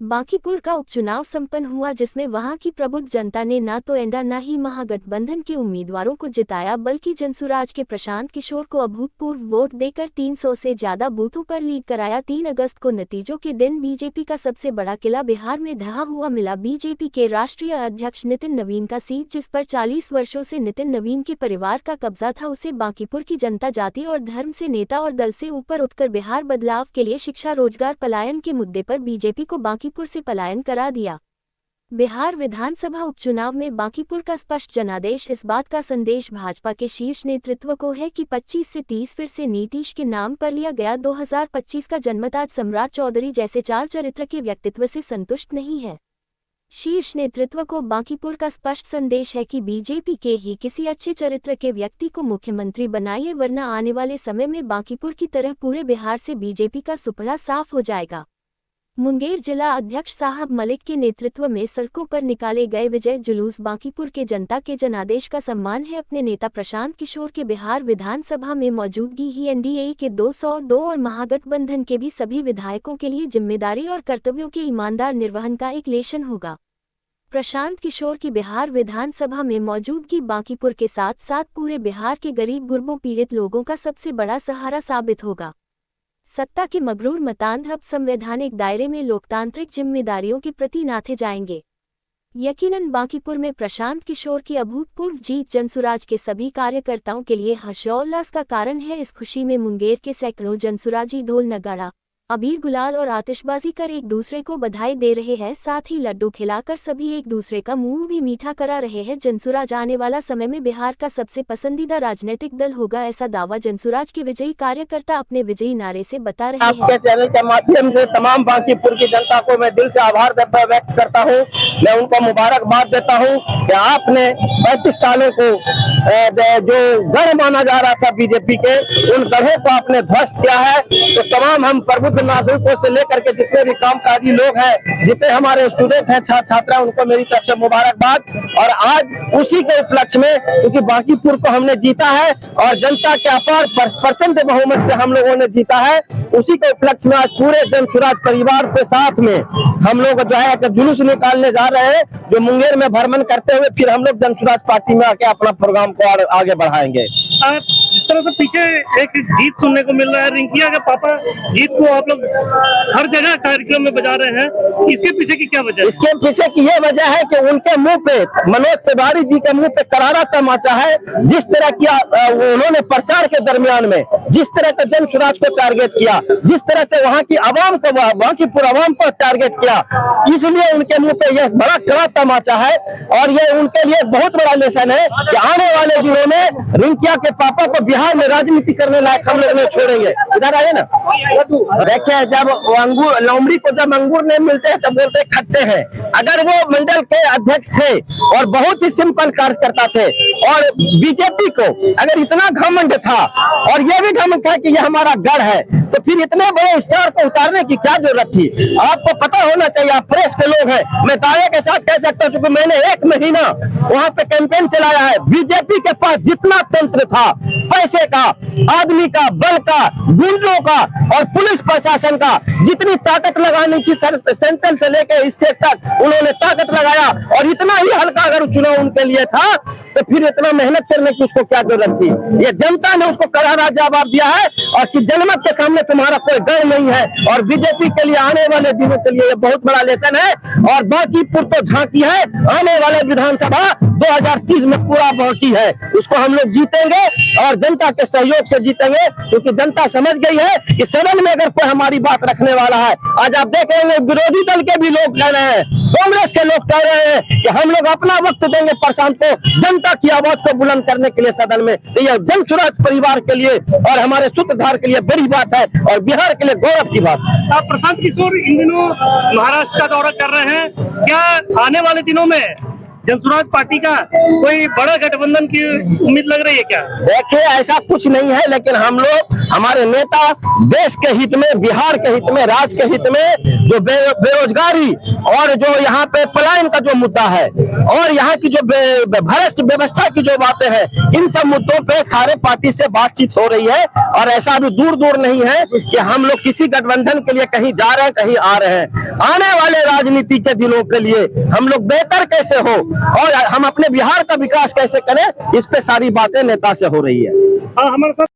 बांकीपुर का उपचुनाव संपन्न हुआ, जिसमें वहां की प्रबुद्ध जनता ने न तो एंडा न ही महागठबंधन के उम्मीदवारों को जिताया, बल्कि जनसुराज के प्रशांत किशोर को अभूतपूर्व वोट देकर 300 से ज्यादा बूथों पर लीड कराया। 3 अगस्त को नतीजों के दिन बीजेपी का सबसे बड़ा किला बिहार में ढहा हुआ मिला। बीजेपी के राष्ट्रीय अध्यक्ष नितिन नवीन का सीट, जिस पर 40 वर्षों से नितिन नवीन के परिवार का कब्जा था, उसे बांकीपुर की जनता जाति और धर्म से नेता और दल से ऊपर उठकर बिहार बदलाव के लिए शिक्षा, रोजगार, पलायन के मुद्दे पर बीजेपी को बांकीपुर से पलायन करा दिया। बिहार विधानसभा उपचुनाव में बांकीपुर का स्पष्ट जनादेश, इस बात का संदेश भाजपा के शीर्ष नेतृत्व को है कि 25 से 30 फिर से नीतीश के नाम पर लिया गया 2025 का जनमत सम्राट चौधरी जैसे चाल चरित्र के व्यक्तित्व से संतुष्ट नहीं है। शीर्ष नेतृत्व को बांकीपुर का स्पष्ट संदेश है कि बीजेपी के ही किसी अच्छे चरित्र के व्यक्ति को मुख्यमंत्री बनाइए, वरना आने वाले समय में बांकीपुर की तरह पूरे बिहार से बीजेपी का सुपड़ा साफ हो जाएगा। मुंगेर जिला अध्यक्ष साहब मलिक के नेतृत्व में सड़कों पर निकाले गए विजय जुलूस बांकीपुर के जनता के जनादेश का सम्मान है। अपने नेता प्रशांत किशोर के बिहार विधानसभा में मौजूदगी ही एनडीए के 202 और महागठबंधन के भी सभी विधायकों के लिए जिम्मेदारी और कर्तव्यों के ईमानदार निर्वहन का एक लेशन होगा। प्रशांत किशोर की बिहार विधानसभा में मौजूदगी बांकीपुर के साथ साथ पूरे बिहार के गरीब गुरबों पीड़ित लोगों का सबसे बड़ा सहारा साबित होगा। सत्ता के मगरूर मतांध अब संवैधानिक दायरे में लोकतांत्रिक जिम्मेदारियों के प्रति नाथे जाएंगे। यकीनन बांकीपुर में प्रशांत किशोर की अभूतपूर्व जीत जनसुराज के सभी कार्यकर्ताओं के लिए हर्षोल्लास का कारण है। इस खुशी में मुंगेर के सैकड़ों जनसुराजी ढोल नगाड़ा, अबीर गुलाल और आतिशबाजी कर एक दूसरे को बधाई दे रहे हैं। साथ ही लड्डू खिलाकर सभी एक दूसरे का मुंह भी मीठा करा रहे हैं। जनसुराज आने वाला समय में बिहार का सबसे पसंदीदा राजनीतिक दल होगा, ऐसा दावा जनसुराज के विजयी कार्यकर्ता अपने विजयी नारे से बता रहे हैं। आपके चैनल के माध्यम से तमाम बांकीपुर की जनता को मैं दिल से आभार व्यक्त करता हूं। मैं उनको मुबारकबाद देता हूं कि आपने 35 सालों को जो गढ़ माना जा रहा था बीजेपी के, उन गढ़ों को आपने ध्वस्त किया है। तो तमाम हम प्रबुद्ध नागरिकों से लेकर के जितने भी कामकाजी लोग हैं, जितने हमारे स्टूडेंट हैं, छात्र छात्रा, उनको मेरी तरफ से मुबारकबाद। और आज उसी के उपलक्ष्य में, क्योंकि बांकीपुर को हमने जीता है और जनता के अपार प्रचंड बहुमत से हम लोगों ने जीता है, उसी के उपलक्ष्य में आज पूरे जनसुराज परिवार के साथ में हम लोग जो है जुलूस निकालने जा रहे हैं, जो मुंगेर में भ्रमण करते हुए फिर हम लोग जनसुराज पार्टी में आके अपना प्रोग्राम को आगे बढ़ाएंगे। जिस तरह से पीछे एक गीत सुनने को मिल रहा है, रिंकिया के पापा गीत को आप लोग हर जगह कार्यक्रम में बजा रहे हैं, इसके पीछे की क्या वजह है? इसके पीछे की ये वजह है कि उनके मुंह पे, मनोज तिवारी जी के मुंह पे करारा तमाचा है। जिस तरह किया उन्होंने प्रचार के दरमियान में, जिस तरह का जनसुराज को टारगेट किया, जिस तरह से वहाँ की आवाम को, बांकीपुर आवाम पर टारगेट किया, इसलिए उनके मुंह पे यह बड़ा कड़ा तमाचा है। और ये उनके लिए बहुत बड़ा लेसन है कि आने वाले दिनों में रिंकिया के पापा को बिहार में राजनीति करने लायक हम लोग नहीं छोड़ेंगे। इधर आइए ना, देखिए, जब अंगूर लोमड़ी को जब अंगूर नहीं मिलते हैं तब बोलते खट्टे हैं। अगर वो मंडल के अध्यक्ष थे और बहुत ही सिंपल कार्यकर्ता थे, और बीजेपी को अगर इतना घमंड था और ये भी घमंड था कि ये हमारा गढ़ है, तो फिर इतने बड़े स्टार को उतारने की क्या जरूरत थी? आपको पता होना चाहिए, आप प्रेस के लोग हैं, मैं दावे के साथ कह सकता हूं, क्योंकि मैंने 1 महीना वहां पे कैंपेन चलाया है। बीजेपी के पास जितना तंत्र था, पैसे का, आदमी का, बल का, गुंडों का और पुलिस प्रशासन का, जितनी ताकत लगाने की सेंट्रल से लेकर स्टेट तक उन्होंने ताकत लगाया, और इतना ही हल्का अगर चुनाव उनके लिए था तो फिर इतना मेहनत करने की उसको क्या जरूरत थी? ये जनता ने उसको करारा जवाब दिया है, और कि जनमत के सामने तुम्हारा कोई डर नहीं है। और बीजेपी के लिए आने वाले दिनों के लिए ये बहुत बड़ा लेसन है। और बांकीपुर तो झांकी है, आने वाले विधानसभा 2030 में पूरा बाकी है, उसको हम लोग जीतेंगे और जनता के सहयोग से जीतेंगे, क्योंकि जनता समझ गई है कि सदन में अगर कोई हमारी बात रखने वाला है, आज आप देखेंगे विरोधी दल के भी लोग कह रहे हैं, कांग्रेस के लोग कह रहे हैं कि हम लोग अपना वक्त देंगे प्रशांत को, जनता की आवाज को बुलंद करने के लिए सदन में। तो यह जनसुराज परिवार के लिए और हमारे सूत्रधार के लिए बड़ी बात है और बिहार के लिए गौरव की बात है। प्रशांत किशोर इन दिनों महाराष्ट्र का दौरा कर रहे हैं, क्या आने वाले दिनों में जनसुराज पार्टी का कोई बड़ा गठबंधन की उम्मीद लग रही है क्या? देखिए ऐसा कुछ नहीं है, लेकिन हम लोग हमारे नेता देश के हित में, बिहार के हित में, राज्य के हित में जो बेरोजगारी और जो यहाँ पे पलायन का जो मुद्दा है और यहाँ की जो भ्रष्ट व्यवस्था की जो बातें हैं, इन सब मुद्दों पे सारे पार्टी से बातचीत हो रही है। और ऐसा अभी दूर दूर नहीं है कि हम लोग किसी गठबंधन के लिए कहीं जा रहे हैं, कहीं आ रहे हैं। आने वाले राजनीति के दिनों के लिए हम लोग बेहतर कैसे हो और हम अपने बिहार का विकास कैसे करें, इस पे सारी बातें नेता से हो रही है। हाँ, हमारे साथ